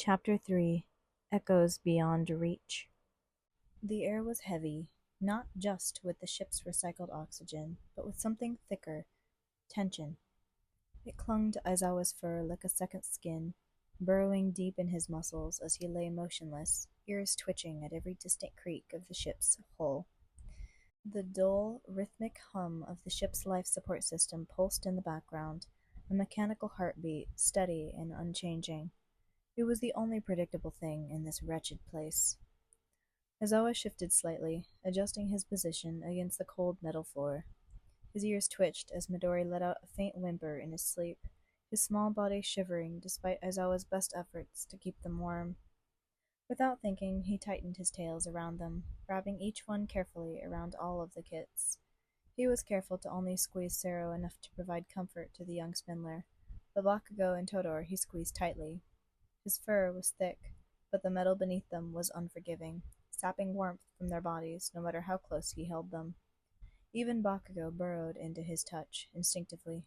Chapter 3 Echoes Beyond Reach. The air was heavy, not just with the ship's recycled oxygen, but with something thicker tension. It clung to Aizawa's fur like a second skin, burrowing deep in his muscles as he lay motionless, ears twitching at every distant creak of the ship's hull. The dull, rhythmic hum of the ship's life support system pulsed in the background, a mechanical heartbeat, steady and unchanging. It was the only predictable thing in this wretched place. Aizawa shifted slightly, adjusting his position against the cold metal floor. His ears twitched as Midori let out a faint whimper in his sleep, his small body shivering despite Aizawa's best efforts to keep them warm. Without thinking, he tightened his tails around them, wrapping each one carefully around all of the kits. He was careful to only squeeze Sero enough to provide comfort to the young spindler, but Bakugo and Todor he squeezed tightly. His fur was thick, but the metal beneath them was unforgiving, sapping warmth from their bodies no matter how close he held them. Even Bakugo burrowed into his touch, instinctively,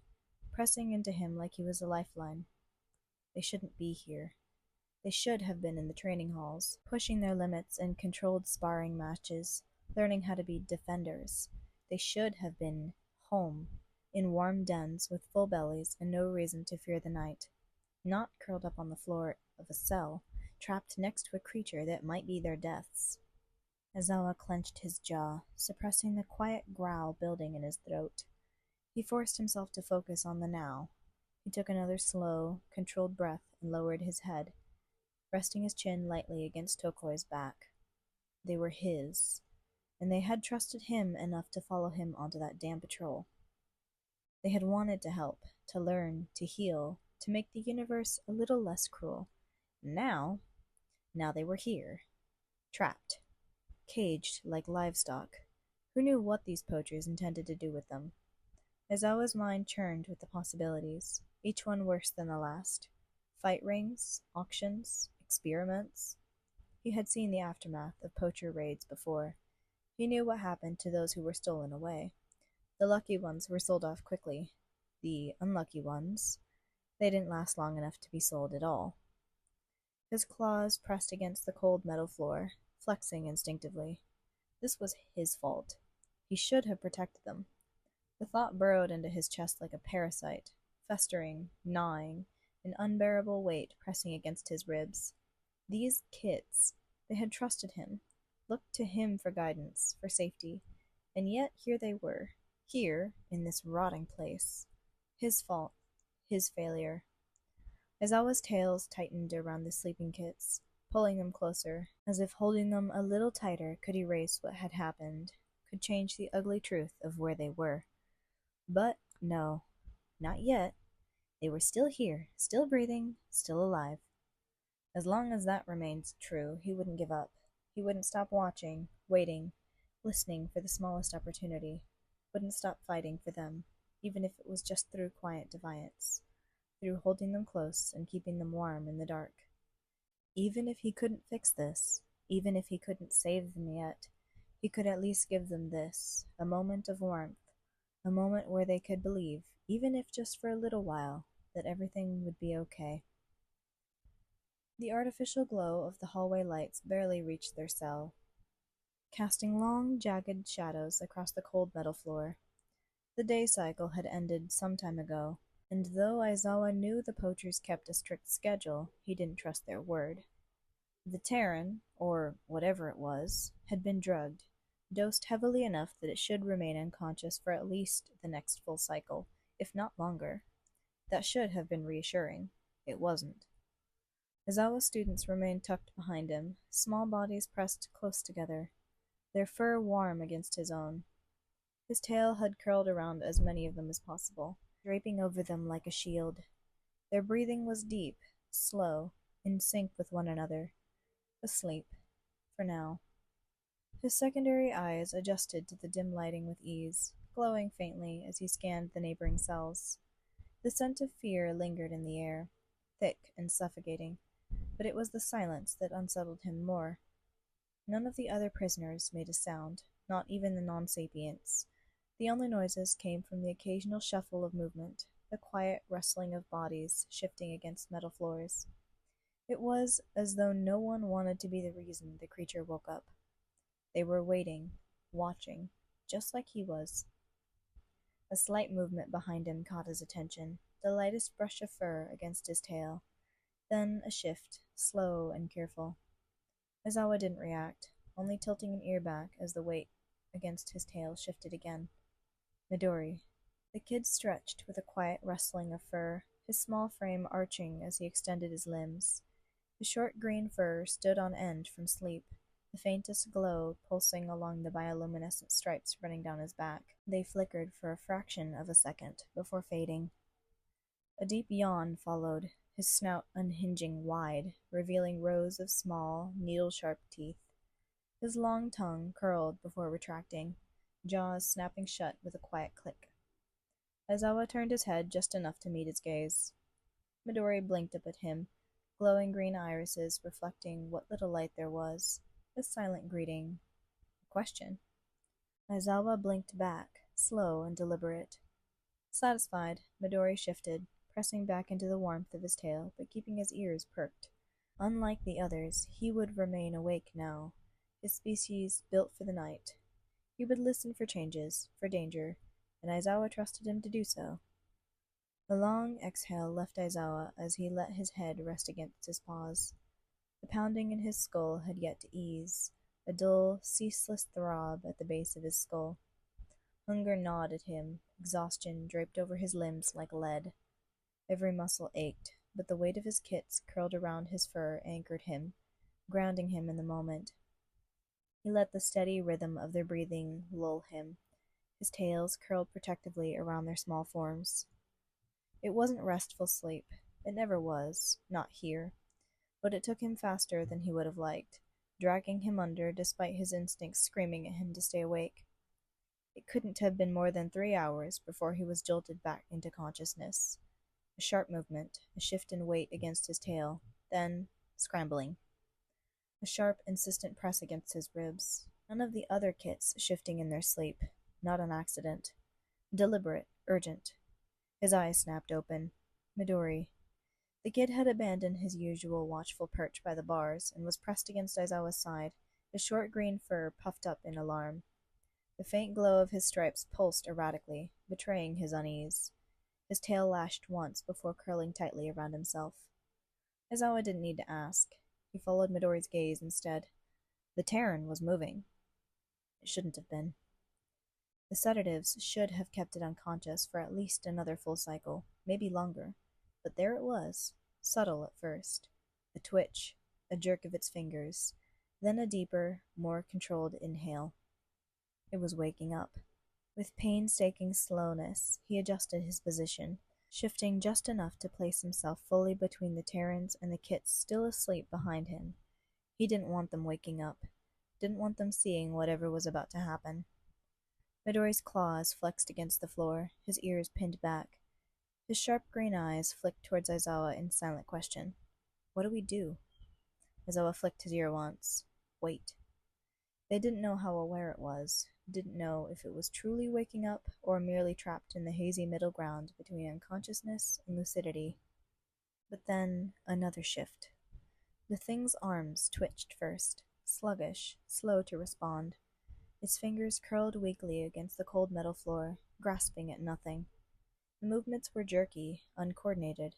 pressing into him like he was a lifeline. They shouldn't be here. They should have been in the training halls, pushing their limits in controlled sparring matches, learning how to be defenders. They should have been home, in warm dens with full bellies and no reason to fear the night. Not curled up on the floor of a cell, trapped next to a creature that might be their deaths. Aizawa clenched his jaw, suppressing the quiet growl building in his throat. He forced himself to focus on the now. He took another slow, controlled breath and lowered his head, resting his chin lightly against Tokoi's back. They were his, and they had trusted him enough to follow him onto that damn patrol. They had wanted to help, to learn, to heal, to make the universe a little less cruel. Now they were here, trapped, caged like livestock. Who knew what these poachers intended to do with them? Aizawa's mind churned with the possibilities, each one worse than the last. Fight rings, auctions, experiments. He had seen the aftermath of poacher raids before. He knew what happened to those who were stolen away. The lucky ones were sold off quickly. The unlucky ones, they didn't last long enough to be sold at all. His claws pressed against the cold metal floor, flexing instinctively. This was his fault. He should have protected them. The thought burrowed into his chest like a parasite, festering, gnawing, an unbearable weight pressing against his ribs. These kids, they had trusted him, looked to him for guidance, for safety, and yet here they were, here, in this rotting place. His fault, his failure. Aizawa's tails tightened around the sleeping kits, pulling them closer, as if holding them a little tighter could erase what had happened, could change the ugly truth of where they were. But no, not yet. They were still here, still breathing, still alive. As long as that remained true, he wouldn't give up. He wouldn't stop watching, waiting, listening for the smallest opportunity. Wouldn't stop fighting for them, even if it was just through quiet defiance, through holding them close and keeping them warm in the dark. Even if he couldn't fix this, even if he couldn't save them yet, he could at least give them this, a moment of warmth, a moment where they could believe, even if just for a little while, that everything would be okay. The artificial glow of the hallway lights barely reached their cell, casting long, jagged shadows across the cold metal floor. The day cycle had ended some time ago, and though Aizawa knew the poachers kept a strict schedule, he didn't trust their word. The Terran, or whatever it was, had been drugged, dosed heavily enough that it should remain unconscious for at least the next full cycle, if not longer. That should have been reassuring. It wasn't. Aizawa's students remained tucked behind him, small bodies pressed close together, their fur warm against his own. His tail had curled around as many of them as possible, draping over them like a shield. Their breathing was deep, slow, in sync with one another. Asleep, for now. His secondary eyes adjusted to the dim lighting with ease, glowing faintly as he scanned the neighboring cells. The scent of fear lingered in the air, thick and suffocating, but it was the silence that unsettled him more. None of the other prisoners made a sound, not even the non-sapients. The only noises came from the occasional shuffle of movement, the quiet rustling of bodies shifting against metal floors. It was as though no one wanted to be the reason the creature woke up. They were waiting, watching, just like he was. A slight movement behind him caught his attention, the lightest brush of fur against his tail. Then a shift, slow and careful. Aizawa didn't react, only tilting an ear back as the weight against his tail shifted again. Midori. The kid stretched with a quiet rustling of fur, his small frame arching as he extended his limbs. The short green fur stood on end from sleep, the faintest glow pulsing along the bioluminescent stripes running down his back. They flickered for a fraction of a second before fading. A deep yawn followed, his snout unhinging wide, revealing rows of small, needle-sharp teeth. His long tongue curled before retracting, jaws snapping shut with a quiet click. Aizawa turned his head just enough to meet his gaze. Midori blinked up at him, glowing green irises reflecting what little light there was. A silent greeting. A question. Aizawa blinked back, slow and deliberate. Satisfied, Midori shifted, pressing back into the warmth of his tail, but keeping his ears perked. Unlike the others, he would remain awake now, his species built for the night. He would listen for changes, for danger, and Aizawa trusted him to do so. A long exhale left Aizawa as he let his head rest against his paws. The pounding in his skull had yet to ease, a dull, ceaseless throb at the base of his skull. Hunger gnawed at him, exhaustion draped over his limbs like lead. Every muscle ached, but the weight of his kits curled around his fur anchored him, grounding him in the moment. He let the steady rhythm of their breathing lull him, his tails curled protectively around their small forms. It wasn't restful sleep. It never was, not here. But it took him faster than he would have liked, dragging him under despite his instincts screaming at him to stay awake. It couldn't have been more than 3 hours before he was jolted back into consciousness. A sharp movement, a shift in weight against his tail, then scrambling. A sharp, insistent press against his ribs. None of the other kits shifting in their sleep. Not an accident. Deliberate, urgent. His eyes snapped open. Midori. The kid had abandoned his usual watchful perch by the bars and was pressed against Aizawa's side, his short green fur puffed up in alarm. The faint glow of his stripes pulsed erratically, betraying his unease. His tail lashed once before curling tightly around himself. Aizawa didn't need to ask. He followed Midori's gaze instead. The Terran was moving. It shouldn't have been. The sedatives should have kept it unconscious for at least another full cycle, maybe longer. But there it was, subtle at first. A twitch, a jerk of its fingers, then a deeper, more controlled inhale. It was waking up. With painstaking slowness, he adjusted his position, shifting just enough to place himself fully between the Terrans and the kits still asleep behind him. He didn't want them waking up, didn't want them seeing whatever was about to happen. Midori's claws flexed against the floor, his ears pinned back. His sharp green eyes flicked towards Aizawa in silent question. What do we do? Aizawa flicked his ear once. Wait. They didn't know how aware it was, didn't know if it was truly waking up or merely trapped in the hazy middle ground between unconsciousness and lucidity. But then, another shift. The thing's arms twitched first, sluggish, slow to respond. Its fingers curled weakly against the cold metal floor, grasping at nothing. The movements were jerky, uncoordinated,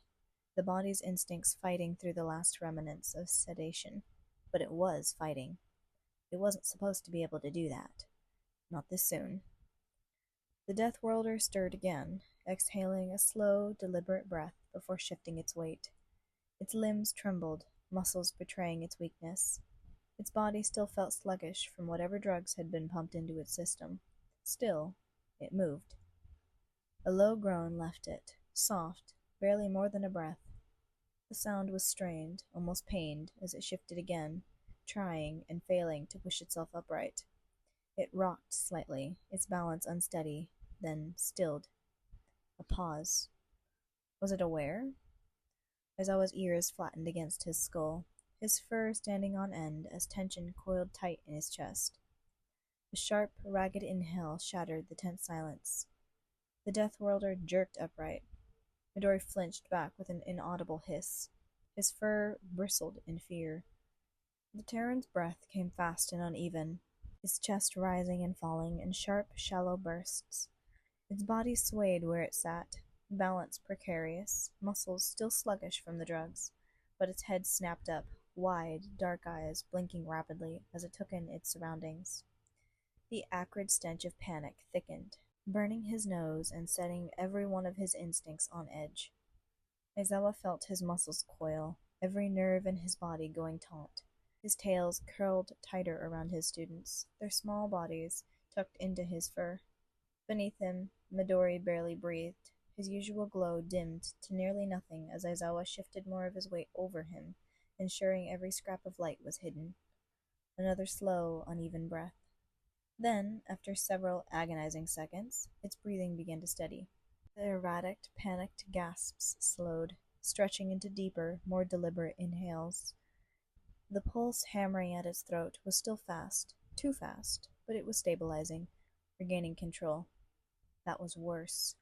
the body's instincts fighting through the last remnants of sedation. But it was fighting. It wasn't supposed to be able to do that. Not this soon. The Death Worlder stirred again, exhaling a slow, deliberate breath before shifting its weight. Its limbs trembled, muscles betraying its weakness. Its body still felt sluggish from whatever drugs had been pumped into its system. Still, it moved. A low groan left it, soft, barely more than a breath. The sound was strained, almost pained, as it shifted again, trying and failing to push itself upright. It rocked slightly, its balance unsteady, then stilled. A pause. Was it aware? Aizawa's ears flattened against his skull, his fur standing on end as tension coiled tight in his chest. A sharp, ragged inhale shattered the tense silence. The Death Worlder jerked upright. Midori flinched back with an inaudible hiss. His fur bristled in fear. The Terran's breath came fast and uneven, his chest rising and falling in sharp, shallow bursts. Its body swayed where it sat, balance precarious, muscles still sluggish from the drugs, but its head snapped up, wide, dark eyes blinking rapidly as it took in its surroundings. The acrid stench of panic thickened, burning his nose and setting every one of his instincts on edge. Aizawa felt his muscles coil, every nerve in his body going taut. His tails curled tighter around his students, their small bodies tucked into his fur. Beneath him, Midori barely breathed, his usual glow dimmed to nearly nothing as Aizawa shifted more of his weight over him, ensuring every scrap of light was hidden. Another slow, uneven breath. Then, after several agonizing seconds, its breathing began to steady. The erratic, panicked gasps slowed, stretching into deeper, more deliberate inhales. The pulse hammering at its throat was still fast, too fast, but it was stabilizing, regaining control. That was worse.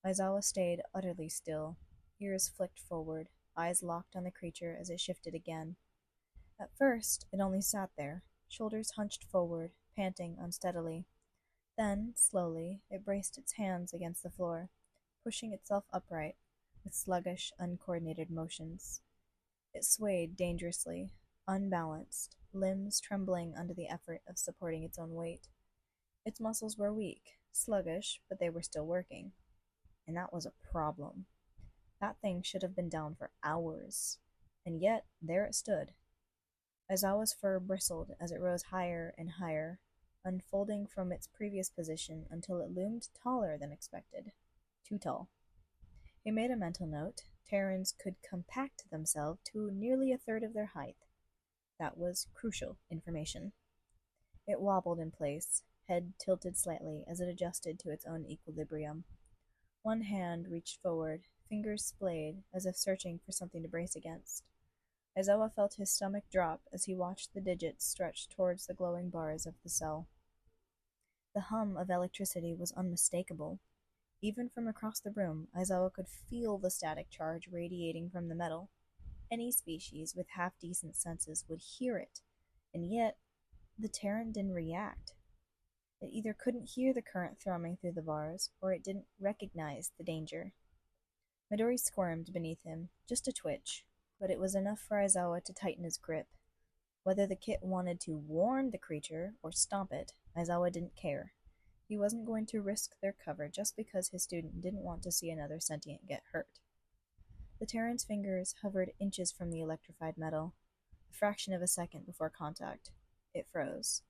Aizawa stayed utterly still, ears flicked forward, eyes locked on the creature as it shifted again. At first, it only sat there, shoulders hunched forward, panting unsteadily. Then, slowly, it braced its hands against the floor, pushing itself upright, with sluggish, uncoordinated motions. It swayed dangerously, unbalanced, limbs trembling under the effort of supporting its own weight. Its muscles were weak, sluggish, but they were still working. And that was a problem. That thing should have been down for hours. And yet, there it stood. Aizawa's fur bristled as it rose higher and higher, unfolding from its previous position until it loomed taller than expected. Too tall. He made a mental note. Terrans could compact themselves to nearly a third of their height. That was crucial information. It wobbled in place, head tilted slightly as it adjusted to its own equilibrium. One hand reached forward, fingers splayed, as if searching for something to brace against. Aizawa felt his stomach drop as he watched the digits stretch towards the glowing bars of the cell. The hum of electricity was unmistakable. Even from across the room, Aizawa could feel the static charge radiating from the metal. Any species with half-decent senses would hear it, and yet the Terran didn't react. It either couldn't hear the current thrumming through the bars, or it didn't recognize the danger. Midori squirmed beneath him, just a twitch, but it was enough for Aizawa to tighten his grip. Whether the kit wanted to warn the creature or stomp it, Aizawa didn't care. He wasn't going to risk their cover just because his student didn't want to see another sentient get hurt. The Terran's fingers hovered inches from the electrified metal, a fraction of a second before contact. It froze.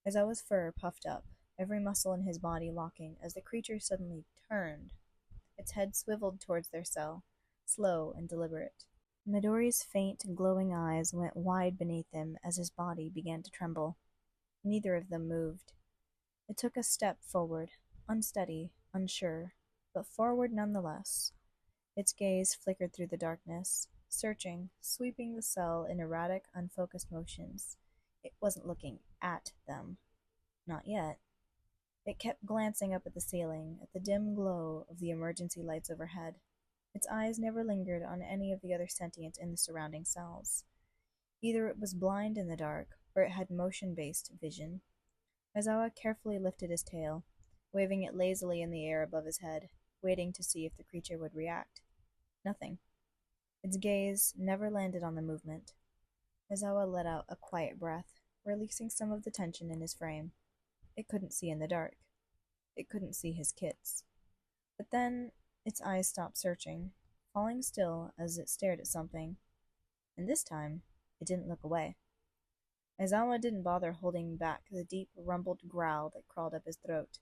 Aizawa's fur puffed up, every muscle in his body locking as the creature suddenly turned. Its head swiveled towards their cell, slow and deliberate. Midori's faint, glowing eyes went wide beneath him as his body began to tremble. Neither of them moved. It took a step forward, unsteady, unsure, but forward nonetheless. Its gaze flickered through the darkness, searching, sweeping the cell in erratic, unfocused motions. It wasn't looking at them. Not yet. It kept glancing up at the ceiling, at the dim glow of the emergency lights overhead. Its eyes never lingered on any of the other sentients in the surrounding cells. Either it was blind in the dark, or it had motion-based vision. Aizawa carefully lifted his tail, waving it lazily in the air above his head, waiting to see if the creature would react. Nothing. Its gaze never landed on the movement. Aizawa let out a quiet breath, releasing some of the tension in his frame. It couldn't see in the dark. It couldn't see his kits. But then its eyes stopped searching, falling still as it stared at something. And this time, it didn't look away. Aizawa didn't bother holding back the deep, rumbled growl that crawled up his throat.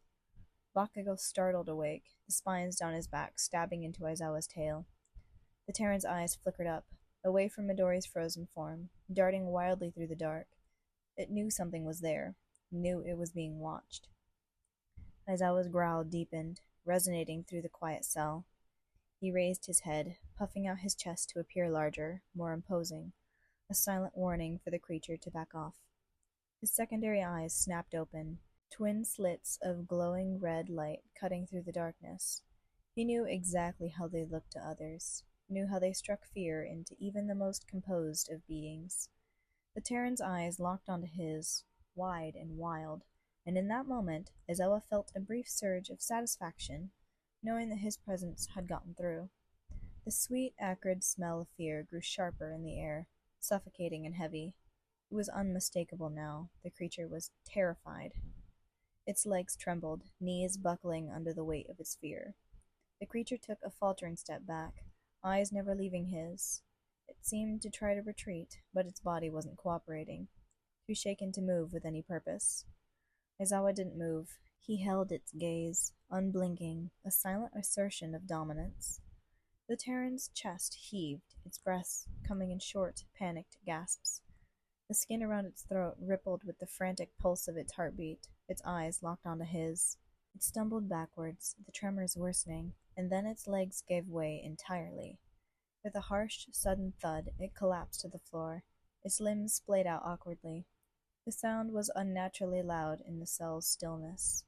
Bakugo startled awake, the spines down his back stabbing into Aizawa's tail. The Terran's eyes flickered up, away from Midori's frozen form, darting wildly through the dark. It knew something was there, knew it was being watched. Aizawa's growl deepened, resonating through the quiet cell. He raised his head, puffing out his chest to appear larger, more imposing, a silent warning for the creature to back off. His secondary eyes snapped open, twin slits of glowing red light cutting through the darkness. He knew exactly how they looked to others. knew how they struck fear into even the most composed of beings. The Terran's eyes locked onto his, wide and wild, and in that moment Aizawa felt a brief surge of satisfaction, knowing that his presence had gotten through. The sweet, acrid smell of fear grew sharper in the air, suffocating and heavy. It was unmistakable now. The creature was terrified. Its legs trembled, knees buckling under the weight of its fear. The creature took a faltering step back, eyes never leaving his. It seemed to try to retreat, but its body wasn't cooperating, too shaken to move with any purpose. Aizawa didn't move. He held its gaze, unblinking, a silent assertion of dominance. The Terran's chest heaved, its breaths coming in short, panicked gasps. The skin around its throat rippled with the frantic pulse of its heartbeat, its eyes locked onto his. It stumbled backwards, the tremors worsening, and then its legs gave way entirely. With a harsh, sudden thud, it collapsed to the floor, its limbs splayed out awkwardly. The sound was unnaturally loud in the cell's stillness.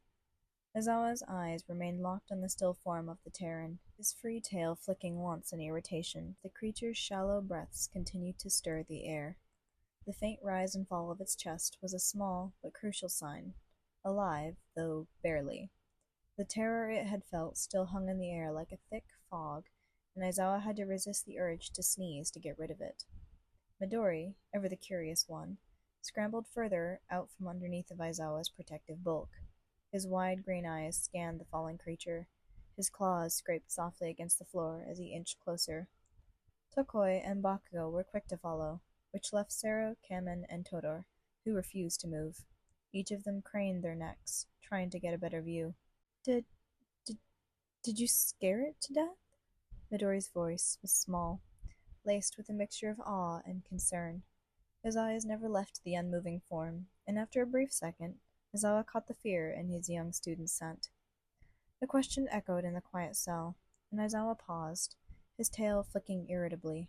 Aizawa's eyes remained locked on the still form of the Terran, his free tail flicking once in irritation. The creature's shallow breaths continued to stir the air. The faint rise and fall of its chest was a small but crucial sign. Alive, though barely. The terror it had felt still hung in the air like a thick fog, and Aizawa had to resist the urge to sneeze to get rid of it. Midori, ever the curious one, scrambled further out from underneath of Aizawa's protective bulk. His wide green eyes scanned the fallen creature. His claws scraped softly against the floor as he inched closer. Tokoi and Bakugo were quick to follow, which left Sero, Kamen, and Todor, who refused to move. Each of them craned their necks, trying to get a better view. Did, did, did you scare it to death? Midori's voice was small, laced with a mixture of awe and concern. His eyes never left the unmoving form, and after a brief second, Aizawa caught the fear in his young student's scent. The question echoed in the quiet cell, and Aizawa paused, his tail flicking irritably.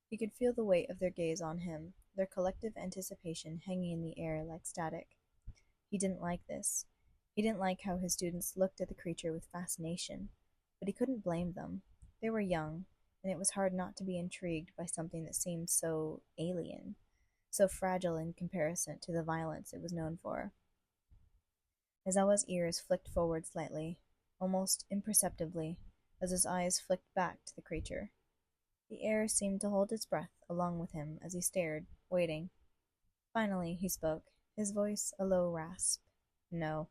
He could feel the weight of their gaze on him, their collective anticipation hanging in the air like static. He didn't like this. He didn't like how his students looked at the creature with fascination, but he couldn't blame them. They were young, and it was hard not to be intrigued by something that seemed so alien, so fragile in comparison to the violence it was known for. Aizawa's ears flicked forward slightly, almost imperceptibly, as his eyes flicked back to the creature. The air seemed to hold its breath along with him as he stared, waiting. Finally, he spoke, his voice a low rasp. No.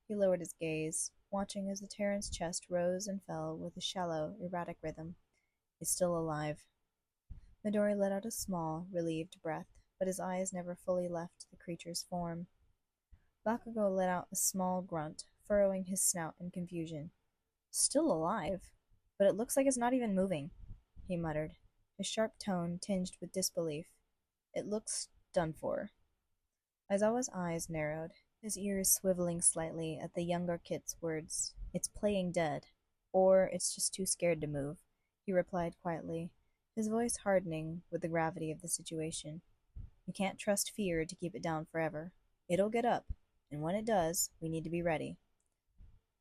He lowered his gaze, watching as the Terran's chest rose and fell with a shallow, erratic rhythm. It's still alive. Midori let out a small, relieved breath, but his eyes never fully left the creature's form. Bakugo let out a small grunt, furrowing his snout in confusion. Still alive? But it looks like it's not even moving, he muttered, his sharp tone tinged with disbelief. It looks done for. Aizawa's eyes narrowed, his ears swiveling slightly at the younger Kit's words. It's playing dead. Or it's just too scared to move, he replied quietly, his voice hardening with the gravity of the situation. You can't trust fear to keep it down forever. It'll get up, and when it does, we need to be ready.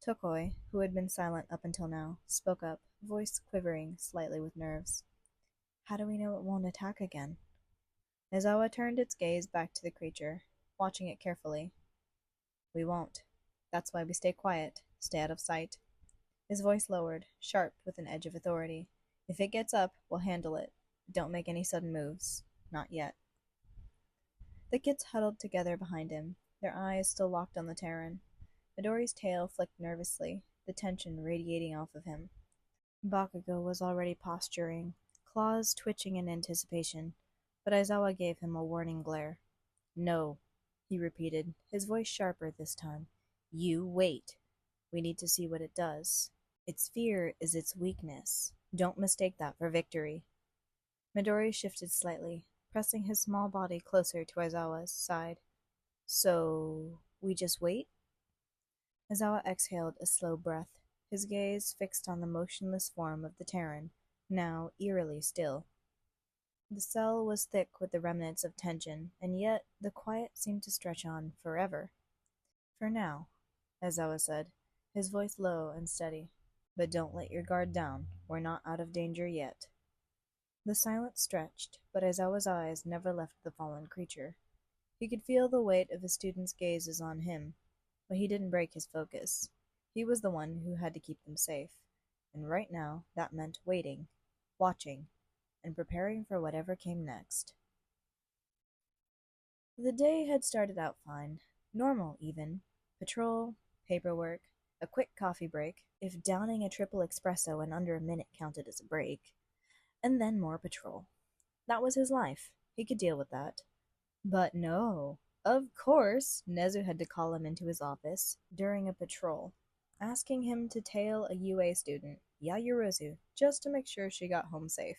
Tokoi, who had been silent up until now, spoke up, voice quivering slightly with nerves. How do we know it won't attack again? Aizawa turned its gaze back to the creature, watching it carefully. We won't. That's why we stay quiet, stay out of sight. His voice lowered, sharp with an edge of authority. If it gets up, we'll handle it. Don't make any sudden moves. Not yet. The Kits huddled together behind him, their eyes still locked on the Terran. Midori's tail flicked nervously, the tension radiating off of him. Bakugo was already posturing, claws twitching in anticipation, but Aizawa gave him a warning glare. No, he repeated, his voice sharper this time. You wait. We need to see what it does. Its fear is its weakness. Don't mistake that for victory. Midori shifted slightly, pressing his small body closer to Aizawa's side. So, we just wait? Aizawa exhaled a slow breath, his gaze fixed on the motionless form of the Terran, now eerily still. The cell was thick with the remnants of tension, and yet the quiet seemed to stretch on forever. For now, Aizawa said, his voice low and steady. But don't let your guard down. We're not out of danger yet. The silence stretched, but Aizawa's eyes never left the fallen creature. He could feel the weight of his students' gazes on him, but he didn't break his focus. He was the one who had to keep them safe, and right now that meant waiting, watching, and preparing for whatever came next. The day had started out fine, normal even. Patrol, paperwork, a quick coffee break, if downing a triple espresso in under a minute counted as a break, and then more patrol. That was his life. He could deal with that. But no. Of course, Nezu had to call him into his office during a patrol, asking him to tail a UA student, Yaoyorozu, just to make sure she got home safe.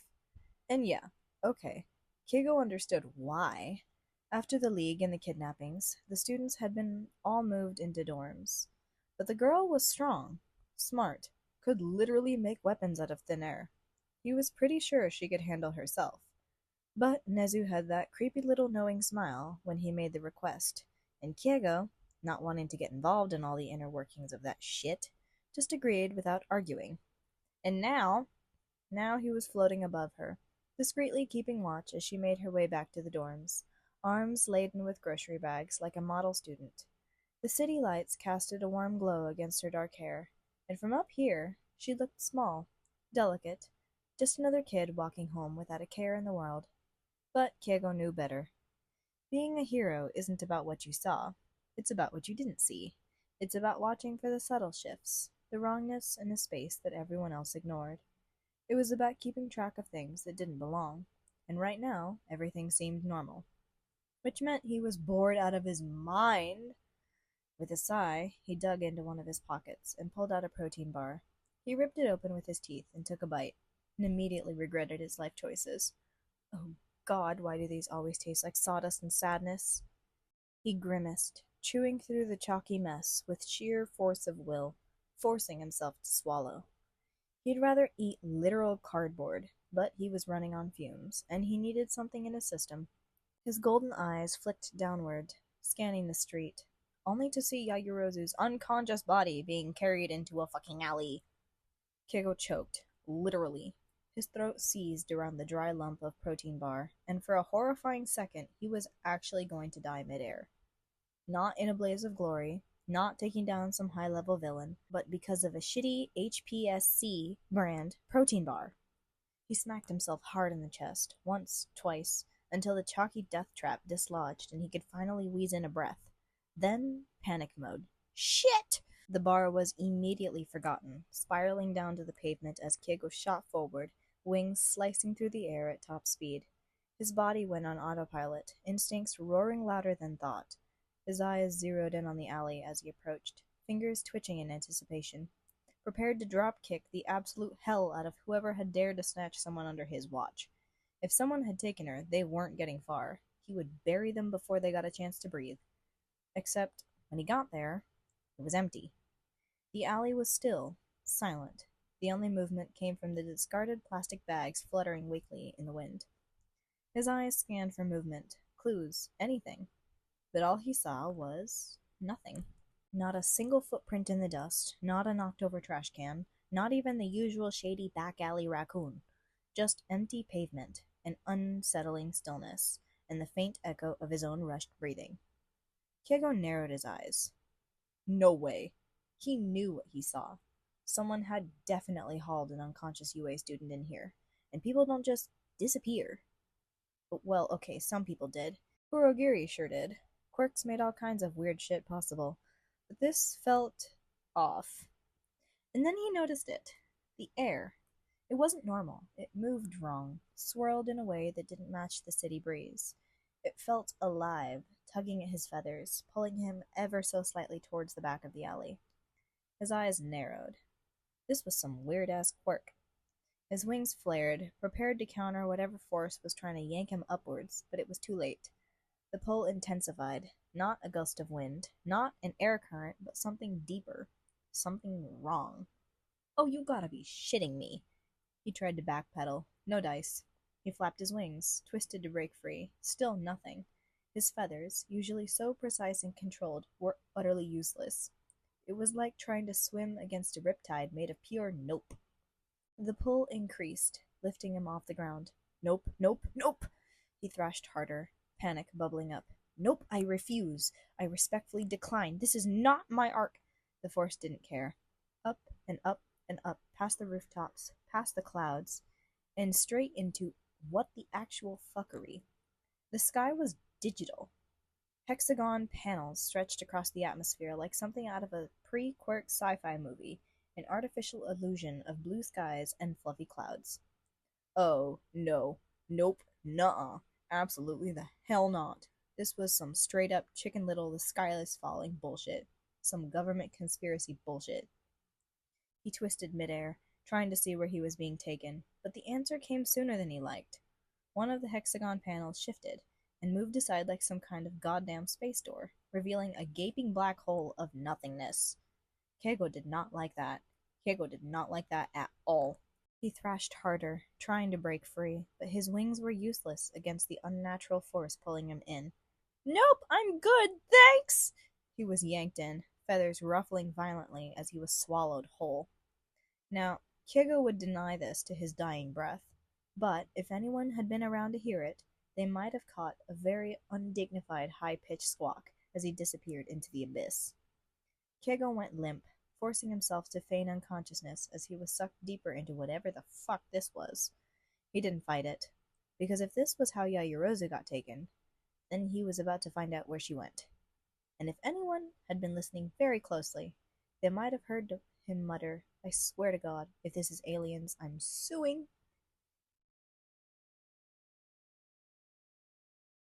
And yeah, okay, Kigo understood why. After the League and the kidnappings, the students had been all moved into dorms. But the girl was strong, smart, could literally make weapons out of thin air. He was pretty sure she could handle herself. But Nezu had that creepy little knowing smile when he made the request, and Kiego, not wanting to get involved in all the inner workings of that shit, just agreed without arguing. And now he was floating above her, discreetly keeping watch as she made her way back to the dorms, arms laden with grocery bags like a model student. The city lights casted a warm glow against her dark hair, and from up here she looked small, delicate, just another kid walking home without a care in the world. But Kiego knew better. Being a hero isn't about what you saw, it's about what you didn't see. It's about watching for the subtle shifts, the wrongness in a space that everyone else ignored. It was about keeping track of things that didn't belong, and right now everything seemed normal, which meant he was bored out of his mind. With a sigh, he dug into one of his pockets and pulled out a protein bar. He ripped it open with his teeth and took a bite, and immediately regretted his life choices. Oh God, why do these always taste like sawdust and sadness? He grimaced, chewing through the chalky mess with sheer force of will, forcing himself to swallow. He'd rather eat literal cardboard, but he was running on fumes, and he needed something in his system. His golden eyes flicked downward, scanning the street, only to see Yaoyorozu's unconscious body being carried into a fucking alley. Kigo choked, literally. His throat seized around the dry lump of protein bar, and for a horrifying second he was actually going to die midair. Not in a blaze of glory, not taking down some high-level villain, but because of a shitty HPSC brand protein bar. He smacked himself hard in the chest, once, twice, until the chalky death trap dislodged and he could finally wheeze in a breath. Then, panic mode. Shit! The bar was immediately forgotten, spiraling down to the pavement as Kiego shot forward, wings slicing through the air at top speed. His body went on autopilot, instincts roaring louder than thought. His eyes zeroed in on the alley as he approached, fingers twitching in anticipation, prepared to drop-kick the absolute hell out of whoever had dared to snatch someone under his watch. If someone had taken her, they weren't getting far. He would bury them before they got a chance to breathe. Except, when he got there, it was empty. The alley was still, silent. The only movement came from the discarded plastic bags fluttering weakly in the wind. His eyes scanned for movement, clues, anything. But all he saw was nothing. Not a single footprint in the dust, not a knocked-over trash can, not even the usual shady back-alley raccoon. Just empty pavement, an unsettling stillness, and the faint echo of his own rushed breathing. Kiego narrowed his eyes. No way. He knew what he saw. Someone had definitely hauled an unconscious UA student in here, and people don't just disappear. Well, okay, some people did. Kurogiri sure did. Quirks made all kinds of weird shit possible. But this felt off. And then he noticed it. The air. It wasn't normal. It moved wrong, swirled in a way that didn't match the city breeze. It felt alive, tugging at his feathers, pulling him ever so slightly towards the back of the alley. His eyes narrowed. This was some weird-ass quirk. His wings flared, prepared to counter whatever force was trying to yank him upwards, but it was too late. The pull intensified. Not a gust of wind, not an air current, but something deeper. Something wrong. Oh, you gotta be shitting me. He tried to backpedal. No dice. He flapped his wings, twisted to break free. Still nothing. His feathers, usually so precise and controlled, were utterly useless. It was like trying to swim against a riptide made of pure nope. The pull increased, lifting him off the ground. Nope, nope, nope! He thrashed harder, panic bubbling up. Nope, I refuse. I respectfully decline. This is not my arc. The force didn't care. Up and up and up, past the rooftops, past the clouds, and straight into what the actual fuckery. The sky was digital. Hexagon panels stretched across the atmosphere like something out of a pre-Quirk sci-fi movie, an artificial illusion of blue skies and fluffy clouds. Oh, no. Nope. Nuh-uh. Absolutely the hell not. This was some straight-up Chicken Little the sky is falling bullshit. Some government conspiracy bullshit. He twisted midair, trying to see where he was being taken, but the answer came sooner than he liked. One of the hexagon panels shifted, and moved aside like some kind of goddamn space door, revealing a gaping black hole of nothingness. Kego did not like that. Kego did not like that at all. He thrashed harder, trying to break free, but his wings were useless against the unnatural force pulling him in. Nope, I'm good, thanks! He was yanked in, feathers ruffling violently as he was swallowed whole. Now, Kego would deny this to his dying breath, but if anyone had been around to hear it, they might have caught a very undignified high-pitched squawk as he disappeared into the abyss. Kego went limp, forcing himself to feign unconsciousness as he was sucked deeper into whatever the fuck this was. He didn't fight it, because if this was how Yaoyorozu got taken, then he was about to find out where she went. And if anyone had been listening very closely, they might have heard him mutter, I swear to God, if this is aliens, I'm suing